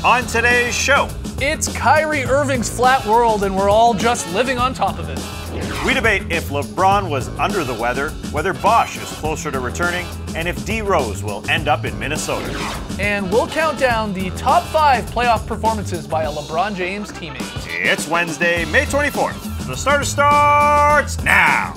On today's show, it's Kyrie Irving's flat world and we're all just living on top of it. We debate if LeBron was under the weather, whether Bosch is closer to returning, and if D Rose will end up in Minnesota. And we'll count down the top 5 playoff performances by a LeBron James teammate. It's Wednesday, May 24th. The starter starts now.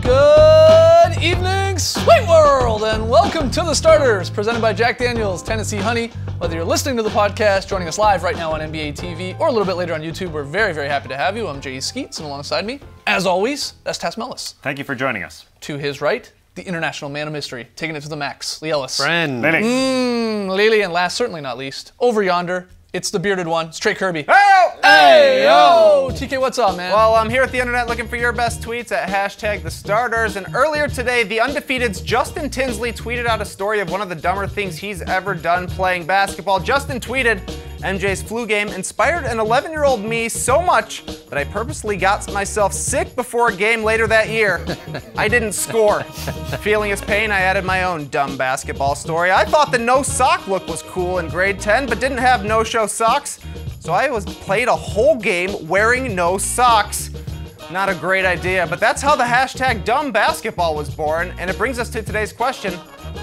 Good evening, Sweet World, and welcome to The Starters, presented by Jack Daniel's Tennessee Honey. Whether you're listening to the podcast, joining us live right now on NBA TV, or a little bit later on YouTube, we're very, very happy to have you. I'm Jay Skeets, and alongside me, as always, that's Tess Mellis. Thank you for joining us. To his right, the international man of mystery, taking it to the max, Lee Ellis. Friend. Lily, and last, certainly not least, over yonder, it's the bearded one, it's Trey Kirby. Hey, yo! TK, what's up, man? Well, I'm here at the internet looking for your best tweets at #TheStarters. And earlier today, the Undefeated's Justin Tinsley tweeted out a story of one of the dumber things he's ever done playing basketball. Justin tweeted, MJ's flu game inspired an 11-year-old me so much that I purposely got myself sick before a game later that year. I didn't score. Feeling his pain, I added my own dumb basketball story. I thought the no sock look was cool in grade 10, but didn't have no-show socks. So I played a whole game wearing no socks. Not a great idea, but that's how the #DumbBasketball was born, and it brings us to today's question.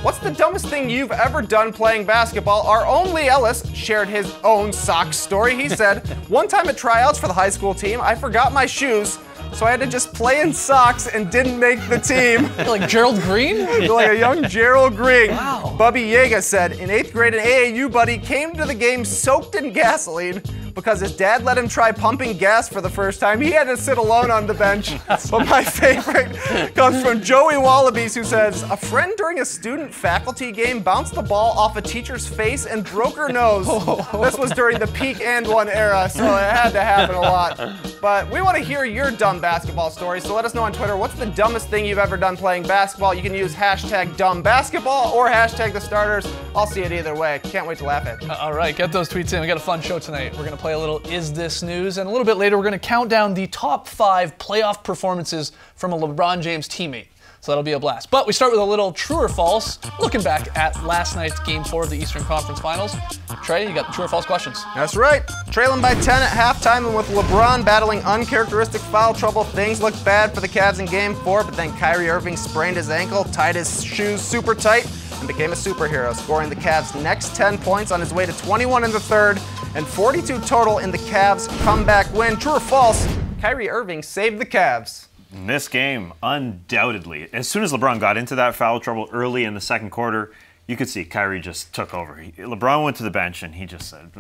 What's the dumbest thing you've ever done playing basketball? Our own Lee Ellis shared his own sock story. He said, one time at tryouts for the high school team, I forgot my shoes, so I had to just play in socks and didn't make the team. Like Gerald Green? Like a young Gerald Green. Wow. Bubby Yeager said, in 8th grade, an AAU buddy came to the game soaked in gasoline because his dad let him try pumping gas for the first time. He had to sit alone on the bench. But my favorite comes from Joey Wallabies, who says, a friend during a student-faculty game bounced the ball off a teacher's face and broke her nose. This was during the peak and one era, so it had to happen a lot. But we want to hear your dumb basketball stories, so let us know on Twitter, what's the dumbest thing you've ever done playing basketball? You can use #DumbBasketball or #TheStarters. I'll see it either way. Can't wait to laugh at it. All right, get those tweets in. We got a fun show tonight. We're going to play a little Is This News, and a little bit later we're going to count down the top 5 playoff performances from a LeBron James teammate. So that'll be a blast. But we start with a little true or false, looking back at last night's Game 4 of the Eastern Conference Finals. Trey, you got the true or false questions. That's right. Trailing by 10 at halftime, and with LeBron battling uncharacteristic foul trouble, things looked bad for the Cavs in Game 4, but then Kyrie Irving sprained his ankle, tied his shoes super tight, and became a superhero, scoring the Cavs' next 10 points on his way to 21 in the third and 42 total in the Cavs' comeback win. True or false, Kyrie Irving saved the Cavs. In this game, undoubtedly, as soon as LeBron got into that foul trouble early in the second quarter, you could see Kyrie just took over. LeBron went to the bench and he just said,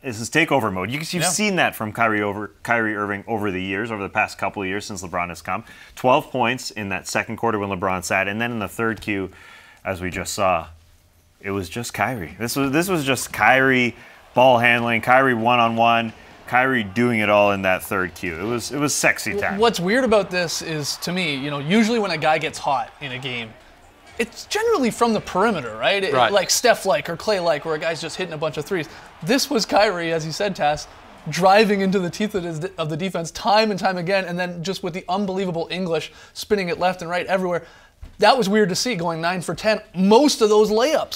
this is takeover mode. You've seen that from Kyrie Irving over the years, over the past couple of years since LeBron has come. 12 points in that second quarter when LeBron sat, and then in the third Q, as we just saw, it was just Kyrie. This was just Kyrie ball handling, Kyrie one-on-one, Kyrie doing it all in that third Q. It was sexy time. What's weird about this is, to me, usually when a guy gets hot in a game, it's generally from the perimeter, right? Right. Like Steph-like or Clay-like, where a guy's just hitting a bunch of threes. This was Kyrie, as you said, Tass, driving into the teeth of the defense time and time again, and then just with the unbelievable English, spinning it left and right everywhere. That was weird to see, going 9 for 10. Most of those layups.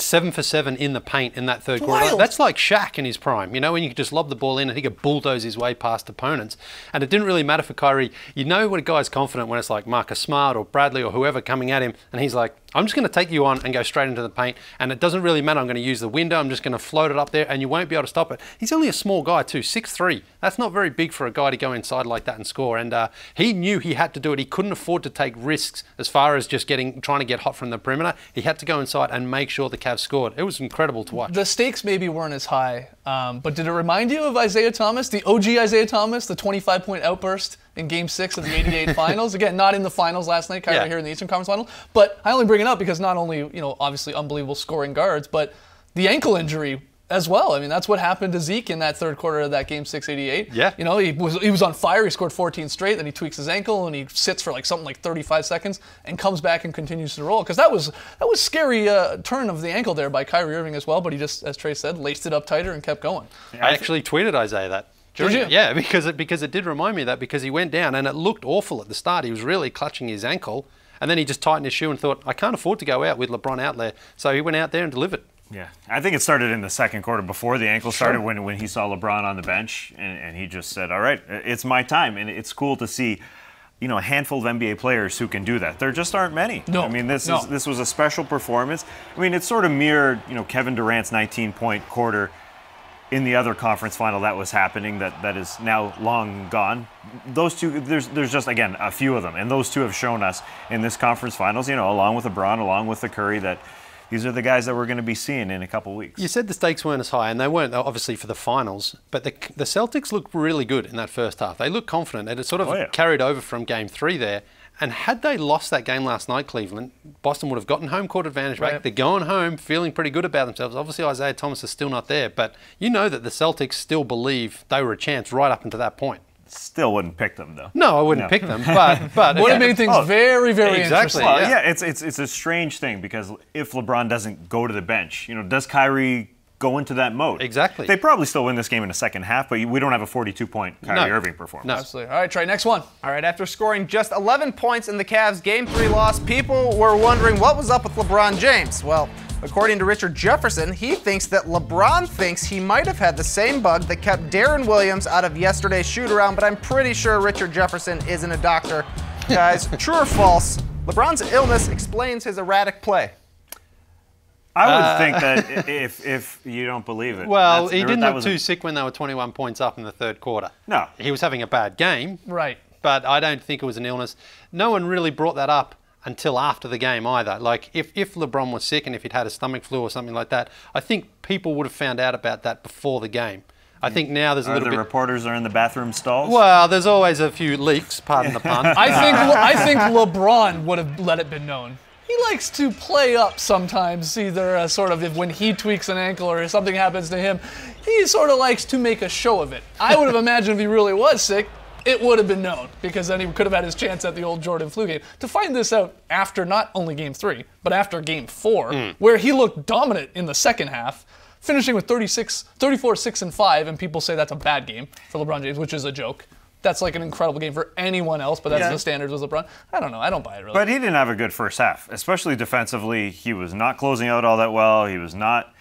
7 for 7 in the paint in that third quarter. Wild. That's like Shaq in his prime, when you could just lob the ball in and he could bulldoze his way past opponents. And it didn't really matter for Kyrie. You know when a guy's confident when it's like Marcus Smart or Bradley or whoever coming at him, and he's like, I'm just going to take you on and go straight into the paint, and it doesn't really matter. I'm going to use the window. I'm just going to float it up there, and you won't be able to stop it. He's only a small guy too, 6'3". That's not very big for a guy to go inside like that and score. And he knew he had to do it. He couldn't afford to take risks as far as just trying to get hot from the perimeter. He had to go inside and make sure the Cavs scored. It was incredible to watch. The stakes maybe weren't as high, but did it remind you of Isaiah Thomas, the OG Isaiah Thomas, the 25-point outburst in Game 6 of the '88 Finals? Again, not in the finals last night, Kyrie here in the Eastern Conference Final. But I only bring it up because not only, obviously unbelievable scoring guards, but the ankle injury as well. I mean, that's what happened to Zeke in that third quarter of that Game 6 '88. Yeah. He was on fire. He scored 14 straight. Then he tweaks his ankle and he sits for something like 35 seconds and comes back and continues to roll. Because that was scary turn of the ankle there by Kyrie Irving as well. But he just, as Trey said, laced it up tighter and kept going. I actually tweeted Isaiah that. Did you? Yeah, because it did remind me of that, because he went down and it looked awful at the start. He was really clutching his ankle. And then he just tightened his shoe and thought, I can't afford to go out with LeBron out there. So he went out there and delivered. Yeah, I think it started in the second quarter before the ankle started when he saw LeBron on the bench and he just said, all right, it's my time. And it's cool to see, a handful of NBA players who can do that. There just aren't many. No. I mean, this was a special performance. I mean, it sort of mirrored, Kevin Durant's 19-point quarter in the other conference final that was happening that is now long gone. Those two, there's just, again, a few of them. And those two have shown us in this conference finals, along with LeBron, along with the Curry, that these are the guys that we're going to be seeing in a couple weeks. You said the stakes weren't as high, and they weren't obviously for the finals, but the Celtics looked really good in that first half. They looked confident. It had sort of carried over from Game 3 there. And had they lost that game last night, Cleveland, Boston would have gotten home court advantage back. They're going home feeling pretty good about themselves. Obviously, Isaiah Thomas is still not there, but you know that the Celtics still believe they were a chance right up until that point. Still wouldn't pick them, though. No, I wouldn't pick them, but would have made things very, very interesting. Well, it's a strange thing because if LeBron doesn't go to the bench, does Kyrie go into that mode? Exactly. They probably still win this game in the second half, but we don't have a 42-point Kyrie Irving performance. No. Absolutely. All right, Trey, next one. All right, after scoring just 11 points in the Cavs' Game 3 loss, people were wondering what was up with LeBron James. Well, according to Richard Jefferson, he thinks that LeBron thinks he might have had the same bug that kept Darren Williams out of yesterday's shoot-around, but I'm pretty sure Richard Jefferson isn't a doctor. Guys, true or false, LeBron's illness explains his erratic play? I would think that if you don't believe it. Well, he didn't look too sick when they were 21 points up in the third quarter. No. He was having a bad game. Right. But I don't think it was an illness. No one really brought that up until after the game either. Like, if LeBron was sick and if he'd had a stomach flu or something like that, I think people would have found out about that before the game. I think now there's a little bit... reporters are in the bathroom stalls? Well, there's always a few leaks, pardon the pun. I think LeBron would have let it been known. He likes to play up sometimes, either sort of when he tweaks an ankle or if something happens to him. He sort of likes to make a show of it. I would have imagined if he really was sick, it would have been known, because then he could have had his chance at the old Jordan flu game. To find this out after not only Game 3, but after Game 4, where he looked dominant in the second half, finishing with 34, 6, and 5, and people say that's a bad game for LeBron James, which is a joke. That's like an incredible game for anyone else, but that's the standards with LeBron. I don't know. I don't buy it, really. But he didn't have a good first half, especially defensively. He was not closing out all that well. He was not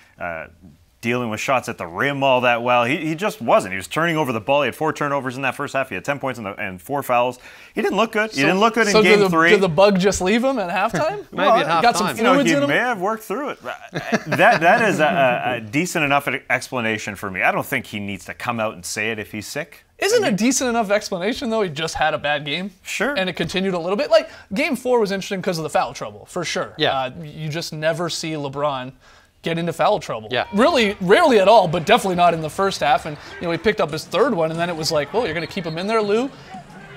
dealing with shots at the rim all that well. He just wasn't. He was turning over the ball. He had 4 turnovers in that first half. He had 10 points and 4 fouls. He didn't look good. He didn't look good in Game 3. Did the bug just leave him at halftime? Maybe at halftime. Got some fluids in him? He may have worked through it. That is a decent enough explanation for me. I don't think he needs to come out and say it if he's sick. Isn't a decent enough explanation, though, he just had a bad game? Sure. And it continued a little bit. Like, Game 4 was interesting because of the foul trouble, for sure. Yeah. You just never see LeBron get into foul trouble. Yeah. Really, rarely at all, but definitely not in the first half. And, he picked up his third one, and then it was like, well, you're going to keep him in there, Lou?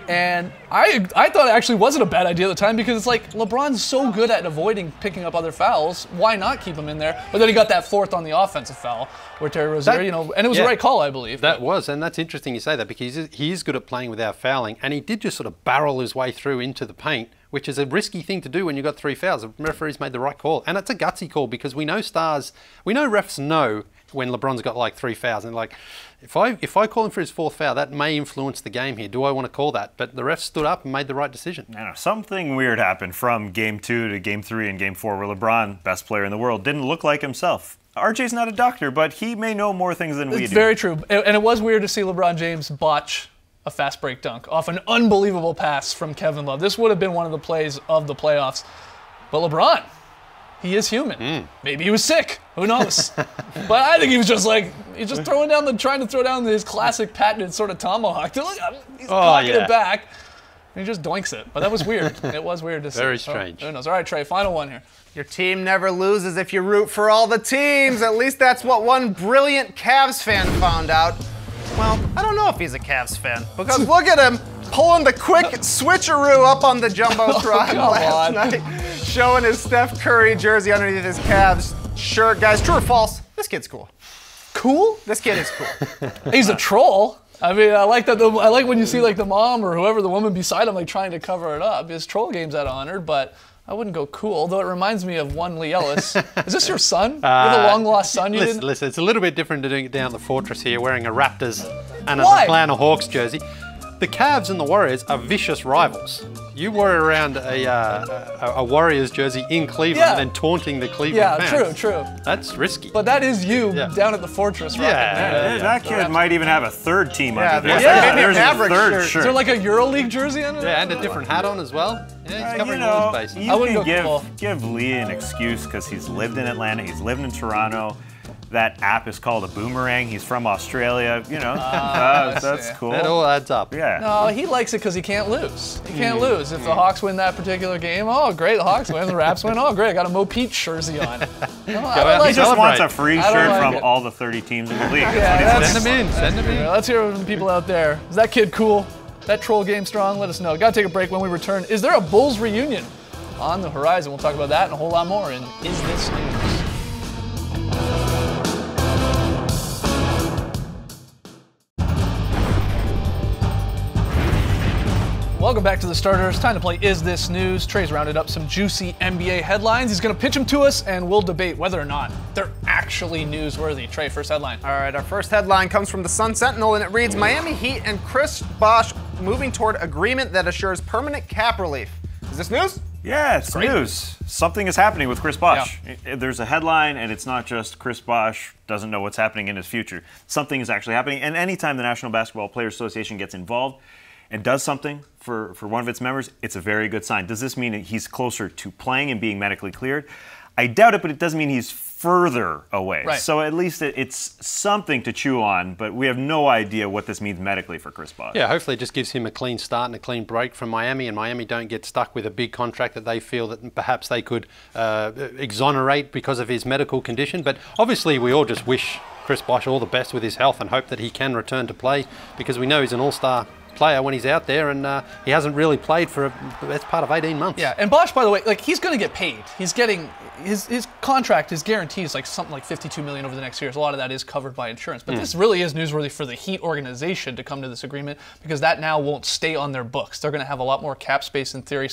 And I thought it actually wasn't a bad idea at the time because it's like LeBron's so good at avoiding picking up other fouls. Why not keep him in there? But then he got that fourth on the offensive foul where Terry Rozier, and it was the right call, I believe. That was, and that's interesting you say that because he is good at playing without fouling, and he did just sort of barrel his way through into the paint, which is a risky thing to do when you've got 3 fouls. The referee's made the right call, and it's a gutsy call because we know refs know when LeBron's got like 3 fouls, and like, if I call him for his 4th foul, that may influence the game here. Do I want to call that? But the ref stood up and made the right decision. I know, something weird happened from Game 2 to Game 3 and Game 4 where LeBron, best player in the world, didn't look like himself. RJ's not a doctor, but he may know more things than we do. It's very true. And it was weird to see LeBron James botch a fast break dunk off an unbelievable pass from Kevin Love. This would have been one of the plays of the playoffs. But LeBron, he is human. Maybe he was sick. Who knows? But I think he was just he's just trying to throw down his classic patented sort of tomahawk. He's cocking it back. And he just doinks it. But that was weird. It was weird to see. Very strange. Who knows? All right, Trey, final one here. Your team never loses if you root for all the teams. At least that's what one brilliant Cavs fan found out. Well, I don't know if he's a Cavs fan because look at him pulling the quick switcheroo up on the Jumbotron last night, showing his Steph Curry jersey underneath his Cavs shirt. Guys, true or false? This kid's cool. Cool? This kid is cool. He's a troll. I mean, I like that. I like when you see the mom or whoever, the woman beside him, trying to cover it up. His troll game's out of honor, but I wouldn't go cool, though it reminds me of one Lee Ellis. Is this your son? You have a long-lost son you didn't? Listen, it's a little bit different to doing it down the Fortress here, wearing a Raptors and an Atlanta Hawks jersey. The Cavs and the Warriors are vicious rivals. You wore around a Warriors jersey in Cleveland Yeah. and then taunting the Cleveland fans. True. That's risky. But that is you down at the Fortress, right? That kid might even have a third team under there's there. maybe a There's a Maverick third shirt. Is shirt. there like a EuroLeague jersey under there? Yeah, and a different hat on as well. Yeah, he's covering all his bases. You I wouldn't can go give Lee an excuse because he's lived in Atlanta, he's lived in Toronto. That app is called a Boomerang. He's from Australia. That's cool. That all adds up. Yeah. No, he likes it because he can't lose. He can't lose. If the Hawks win that particular game, oh, great, the Hawks win. The Raps win, oh, great, I got a Mo Pete jersey on. No, I don't out like He just it. wants a free I don't shirt like from it. all the 30 teams in the league. Yeah, That's what he that's- says. Send him in. Yeah, let's hear it from the people out there. Is that kid cool? That troll game strong? Let us know. Got to take a break. When we return, is there a Bulls reunion on the horizon? We'll talk about that and a whole lot more in Is This News? Welcome back to the starters. Time to play Is This News. Trey's rounded up some juicy NBA headlines. He's going to pitch them to us, and we'll debate whether or not they're actually newsworthy. Trey, first headline. All right, our first headline comes from the Sun Sentinel, and it reads, Miami Heat and Chris Bosh moving toward agreement that assures permanent cap relief. Is this news? Yeah, it's news. Something is happening with Chris Bosh. There's a headline, and it's not just Chris Bosh doesn't know what's happening in his future. Something is actually happening, and anytime the National Basketball Players Association gets involved and does something for one of its members, it's a very good sign. Does this mean that he's closer to playing and being medically cleared? I doubt it, but it doesn't mean he's further away. Right. So at least it's something to chew on, but we have no idea what this means medically for Chris Bosh. Yeah, hopefully it just gives him a clean start and a clean break from Miami, and Miami don't get stuck with a big contract that they feel that perhaps they could exonerate because of his medical condition. But obviously we all just wish Chris Bosh all the best with his health and hope that he can return to play, because we know he's an all-star player when he's out there, and he hasn't really played for that's part of 18 months. Yeah, and Bosh, by the way, like he's going to get paid. He's getting his contract, his guarantee is like something like $52 million over the next years. A lot of that is covered by insurance, but this really is newsworthy for the Heat organization to come to this agreement, because that now won't stay on their books. They're going to have a lot more cap space in theory,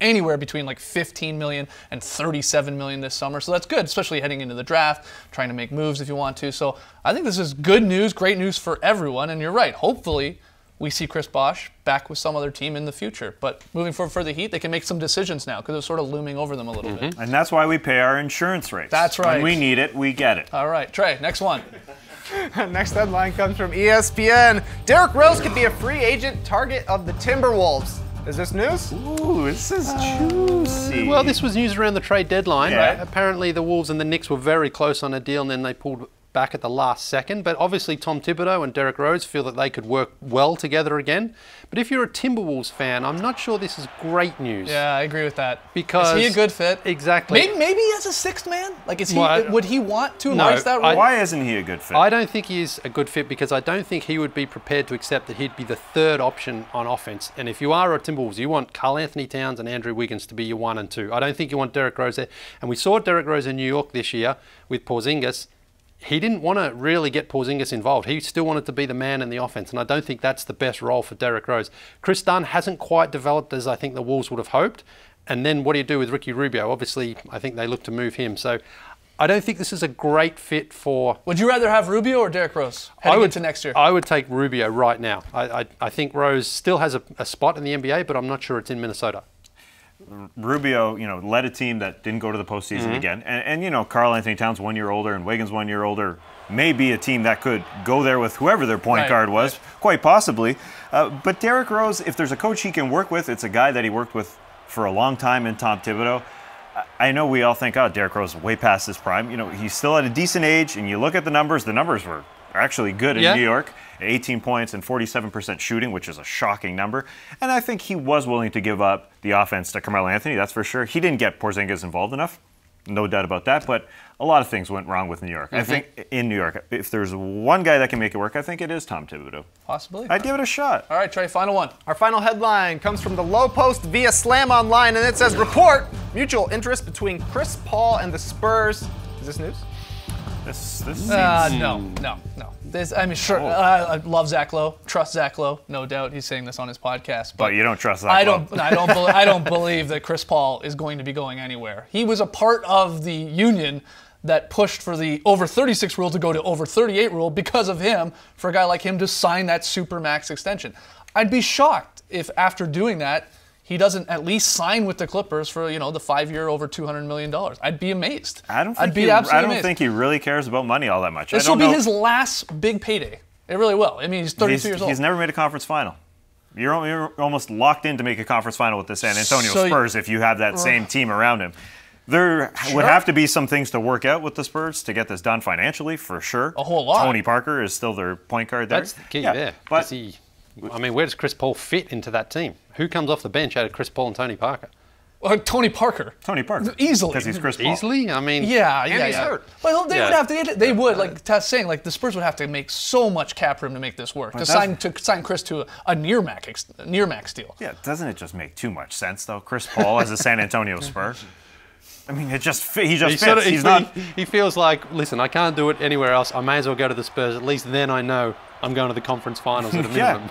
anywhere between like $15 million and $37 million this summer. So that's good, especially heading into the draft, trying to make moves if you want to. So I think this is good news, great news for everyone. And you're right. Hopefully we see Chris Bosh back with some other team in the future. But moving forward for the Heat, they can make some decisions now because it's sort of looming over them a little bit. And that's why we pay our insurance rates. That's right. When we need it, we get it. All right, Trey, next one. Next headline comes from ESPN. Derrick Rose could be a free agent target of the Timberwolves. Is this news? Ooh, this is juicy. Well, this was news around the trade deadline. Yeah. Right? Apparently the Wolves and the Knicks were very close on a deal, and then they pulled back at the last second. But obviously Tom Thibodeau and Derrick Rose feel that they could work well together again. But if you're a Timberwolves fan, I'm not sure this is great news. Yeah, I agree with that. Because is he a good fit? Exactly. Maybe as a sixth man? Like, is he? Well, would he want to embrace that role? Why isn't he a good fit? I don't think he is a good fit, because I don't think he would be prepared to accept that he'd be the third option on offense. And if you are a Timberwolves, you want Karl Anthony Towns and Andrew Wiggins to be your 1 and 2. I don't think you want Derrick Rose there. And we saw Derrick Rose in New York this year with Porzingis. He didn't want to really get Porzingis involved. He still wanted to be the man in the offense, and I don't think that's the best role for Derrick Rose. Chris Dunn hasn't quite developed as I think the Wolves would have hoped. And then what do you do with Ricky Rubio? Obviously, I think they look to move him. So I don't think this is a great fit for... Would you rather have Rubio or Derrick Rose heading into next year? I would take Rubio right now. I think Rose still has a spot in the NBA, but I'm not sure it's in Minnesota. Rubio, led a team that didn't go to the postseason again. And Karl Anthony Towns 1 year older and Wiggins 1 year older may be a team that could go there with whoever their point guard was, quite possibly. But Derrick Rose, if there's a coach he can work with, it's a guy that he worked with for a long time in Tom Thibodeau. I know we all think, Derrick Rose is way past his prime. He's still at a decent age, and you look at the numbers were actually good in New York. 18 points and 47% shooting, which is a shocking number. And I think he was willing to give up the offense to Carmelo Anthony, that's for sure. He didn't get Porzingis involved enough, no doubt about that, but a lot of things went wrong with New York. I think in New York, if there's one guy that can make it work, I think it is Tom Thibodeau. Possibly. I'd give it a shot. All right, Trey, final one. Our final headline comes from the Low Post via Slam Online, and it says, report, mutual interest between Chris Paul and the Spurs. Is this news? This seems... No. Sure. I love Zach Lowe. Trust Zach Lowe, no doubt. He's saying this on his podcast. But you don't trust Zach Lowe. I don't believe that Chris Paul is going to be going anywhere. He was a part of the union that pushed for the over 36 rule to go to over 38 rule because of him, for a guy like him to sign that super max extension. I'd be shocked if after doing that, he doesn't at least sign with the Clippers for, you know, the 5-year over $200 million. I'd be amazed. I don't I'd be absolutely don't amazed. think he really cares about money all that much. This will be his last big payday. It really will. I mean, he's 32 years old. He's never made a conference final. You're almost locked in to make a conference final with the San Antonio Spurs if you have that same team around him. There would have to be some things to work out with the Spurs to get this done financially, for sure. A whole lot. Tony Parker is still their point guard there. That's the key there. But I mean, where does Chris Paul fit into that team? Who comes off the bench out of Chris Paul and Tony Parker? Tony Parker. Easily. Because he's Chris Paul. Easily? I mean, Yeah. He's hurt. But they would have to. They would, like Tess saying, like the Spurs would have to make so much cap room to make this work. To sign Chris to a near max deal. Yeah, doesn't it just make too much sense though? Chris Paul as a San Antonio Spur. I mean, he just fits. He feels like, listen, I can't do it anywhere else. I may as well go to the Spurs. At least then I know I'm going to the conference finals at a minimum.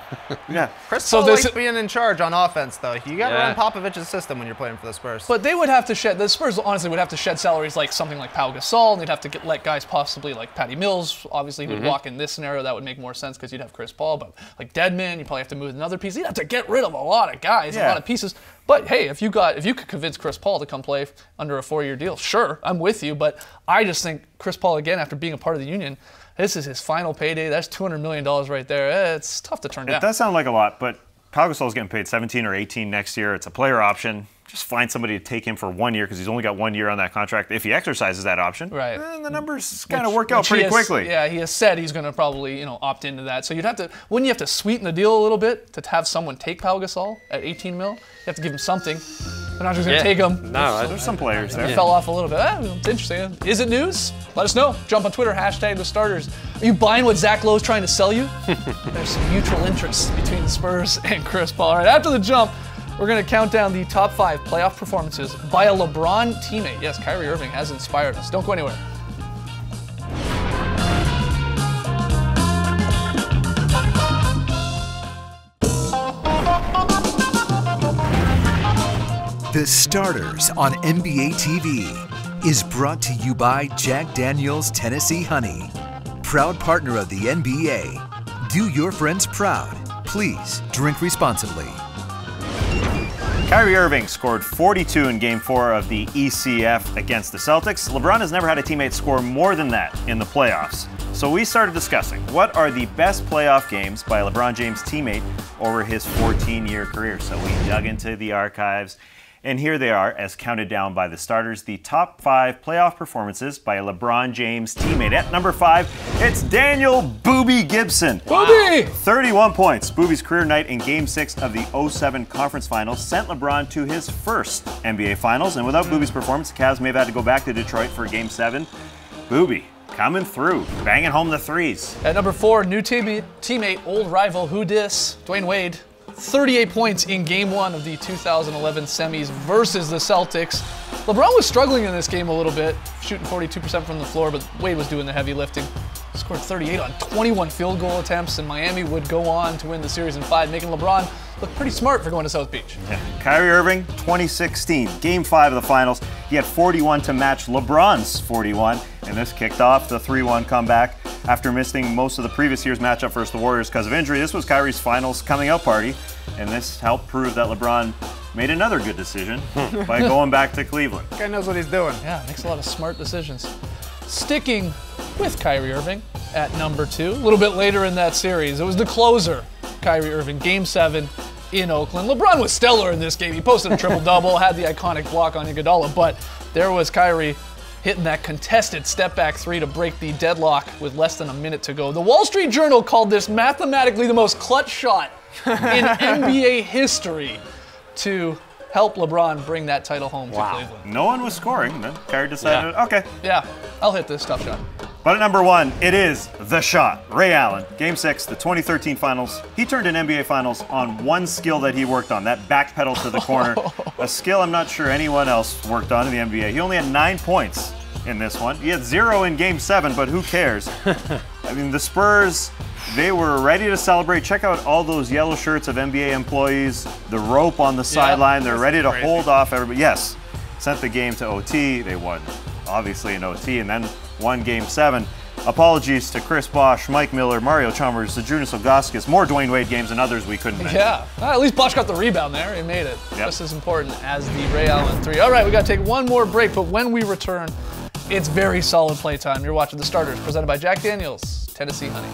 Yeah. Chris Paul likes being in charge on offense, though. You got to run Popovich's system when you're playing for the Spurs. But they would have to shed. The Spurs honestly would have to shed salaries like something like Pau Gasol, and they'd have to let guys possibly like Patty Mills. Obviously, he would walk in this scenario. That would make more sense because you'd have Chris Paul. But like Deadman, you probably have to move another piece. You'd have to get rid of a lot of guys, a lot of pieces. But hey, if you could convince Chris Paul to come play under a 4-year deal, sure, I'm with you. But I just think Chris Paul, again, after being a part of the Union, this is his final payday. That's $200 million right there. It's tough to turn down. It does sound like a lot, but Pau Gasol's getting paid 17 or 18 next year. It's a player option. Just find somebody to take him for 1 year because he's only got 1 year on that contract. If he exercises that option, then the numbers kind of work out pretty quickly. Yeah, he has said he's going to probably opt into that. So wouldn't you have to sweeten the deal a little bit to have someone take Pau Gasol at 18 mil? You have to give him something. They're not just going to take him. No, there's some players there. It fell off a little bit. It's interesting. Is it news? Let us know. Jump on Twitter, #TheStarters. Are you buying what Zach Lowe's trying to sell you? There's some mutual interests between the Spurs and Chris Paul. All right, after the jump, we're going to count down the top 5 playoff performances by a LeBron teammate. Yes, Kyrie Irving has inspired us. Don't go anywhere. The Starters on NBA TV is brought to you by Jack Daniel's Tennessee Honey, proud partner of the NBA. Do your friends proud. Please drink responsibly. Kyrie Irving scored 42 in Game 4 of the ECF against the Celtics. LeBron has never had a teammate score more than that in the playoffs. So we started discussing what are the best playoff games by a LeBron James teammate over his 14-year career. So we dug into the archives, and here they are, as counted down by the starters, the top 5 playoff performances by a LeBron James teammate. At number 5, it's Daniel Boobie Gibson. Boobie! 31 points. Boobie's career night in Game 6 of the 07 Conference Finals sent LeBron to his first NBA Finals, and without Boobie's performance, the Cavs may have had to go back to Detroit for Game 7. Boobie coming through, banging home the threes. At number 4, new teammate, old rival, who dis, Dwayne Wade. 38 points in Game 1 of the 2011 semis versus the Celtics. LeBron was struggling in this game a little bit, shooting 42% from the floor, but Wade was doing the heavy lifting. Scored 38 on 21 field goal attempts, and Miami would go on to win the series in 5, making LeBron look pretty smart for going to South Beach. Yeah. Kyrie Irving, 2016, Game 5 of the Finals. He had 41 to match LeBron's 41, and this kicked off the 3-1 comeback. After missing most of the previous year's matchup versus the Warriors because of injury, this was Kyrie's finals coming out party, and this helped prove that LeBron made another good decision by going back to Cleveland. Guy knows what he's doing. Yeah, makes a lot of smart decisions. Sticking with Kyrie Irving at number 2, a little bit later in that series, it was the closer, Kyrie Irving, Game 7 in Oakland. LeBron was stellar in this game. He posted a triple-double, had the iconic block on Iguodala, but there was Kyrie hitting that contested step-back 3 to break the deadlock with less than a minute to go. The Wall Street Journal called this mathematically the most clutch shot in NBA history to help LeBron bring that title home to Cleveland. No one was scoring, then Kyrie decided, okay. Yeah, I'll hit this tough shot. But at number 1, it is the shot. Ray Allen, Game 6, the 2013 Finals. He turned an NBA Finals on one skill that he worked on, that back pedal to the corner. A skill I'm not sure anyone else worked on in the NBA. He only had 9 points in this one. He had 0 in Game 7, but who cares? I mean, the Spurs, they were ready to celebrate. Check out all those yellow shirts of NBA employees, the rope on the sideline. They're ready to hold off everybody. Yes, sent the game to OT. They won, obviously, in OT, and then won Game 7. Apologies to Chris Bosch, Mike Miller, Mario Chalmers, Zydrunas Ilgauskas, more Dwayne Wade games and others we couldn't mention. Yeah, well, at least Bosch got the rebound there. He made it. Yep. Just as important as the Ray Allen 3. All right, we got to take one more break, but when we return, it's very solid playtime. You're watching The Starters, presented by Jack Daniels, Tennessee Honey.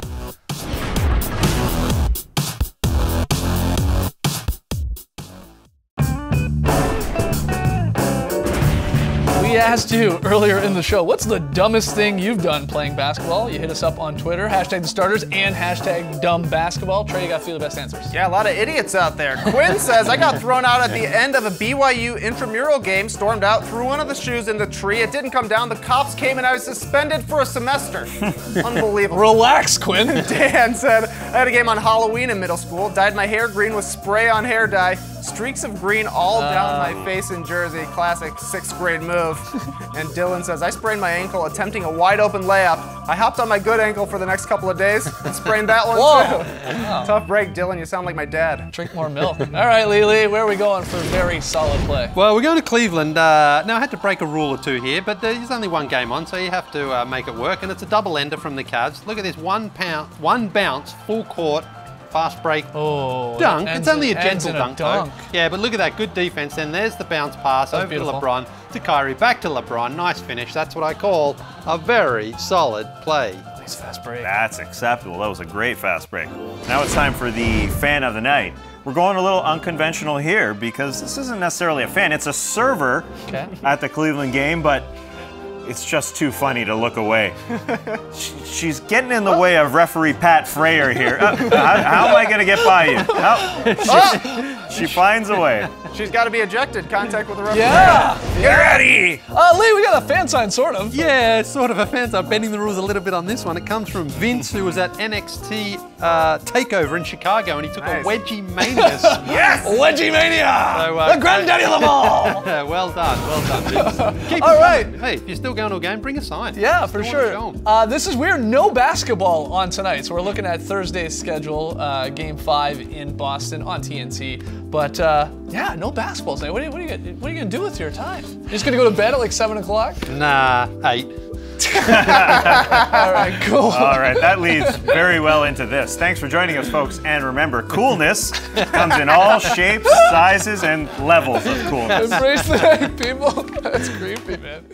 We asked you earlier in the show, what's the dumbest thing you've done playing basketball? You hit us up on Twitter, hashtag the starters and hashtag dumb basketball. Trey, you got to feel the best answers. Yeah, a lot of idiots out there. Quinn says, I got thrown out at the end of a BYU intramural game, stormed out, threw one of the shoes in the tree. It didn't come down. The cops came and I was suspended for a semester. Unbelievable. Relax, Quinn. Dan said, I had a game on Halloween in middle school, dyed my hair green with spray on hair dye, streaks of green all down my face in Jersey. Classic 6th grade move. And Dylan says, I sprained my ankle attempting a wide open layup. I hopped on my good ankle for the next couple of days and sprained that one too. Wow. Tough break, Dylan. You sound like my dad. Drink more milk. All right, Lily, where are we going for very solid play? Well, we're going to Cleveland. Now, I had to break a rule or two here, but there's only one game on, so you have to make it work. And it's a double-ender from the Cavs. Look at this, one bounce, full court, fast break, dunk. It's only a gentle dunk, though. Yeah, but look at that, good defense. Then there's the bounce pass over to LeBron, to Kyrie, back to LeBron. Nice finish. That's what I call a very solid play. Nice fast break. That's acceptable. That was a great fast break. Now it's time for the fan of the night. We're going a little unconventional here because this isn't necessarily a fan. It's a server at the Cleveland game, but it's just too funny to look away. She's getting in the way of referee Pat Frayer here. How am I going to get by you? She finds a way. She's got to be ejected. Contact with the referee. Yeah. Get ready. Lee, we got a fan sign, sort of. Yeah, sort of a fan sign. I'm bending the rules a little bit on this one. It comes from Vince, who was at NXT TakeOver in Chicago, and he took a Wedgie Mania. Yes! Wedgie Mania! So, the granddaddy of them all! Well done, Vince. All right. Hey, if you're still going to a game, bring a sign. Yeah, for sure. This is weird. No basketball on tonight, so we're looking at Thursday's schedule, Game 5 in Boston on TNT. But yeah, no basketball tonight. What are you gonna do with your time? You're just gonna go to bed at like 7 o'clock? Nah, 8. All right, cool. All right, that leads very well into this. Thanks for joining us, folks. And remember, coolness comes in all shapes, sizes, and levels of coolness. Embrace the night, people. That's creepy, man.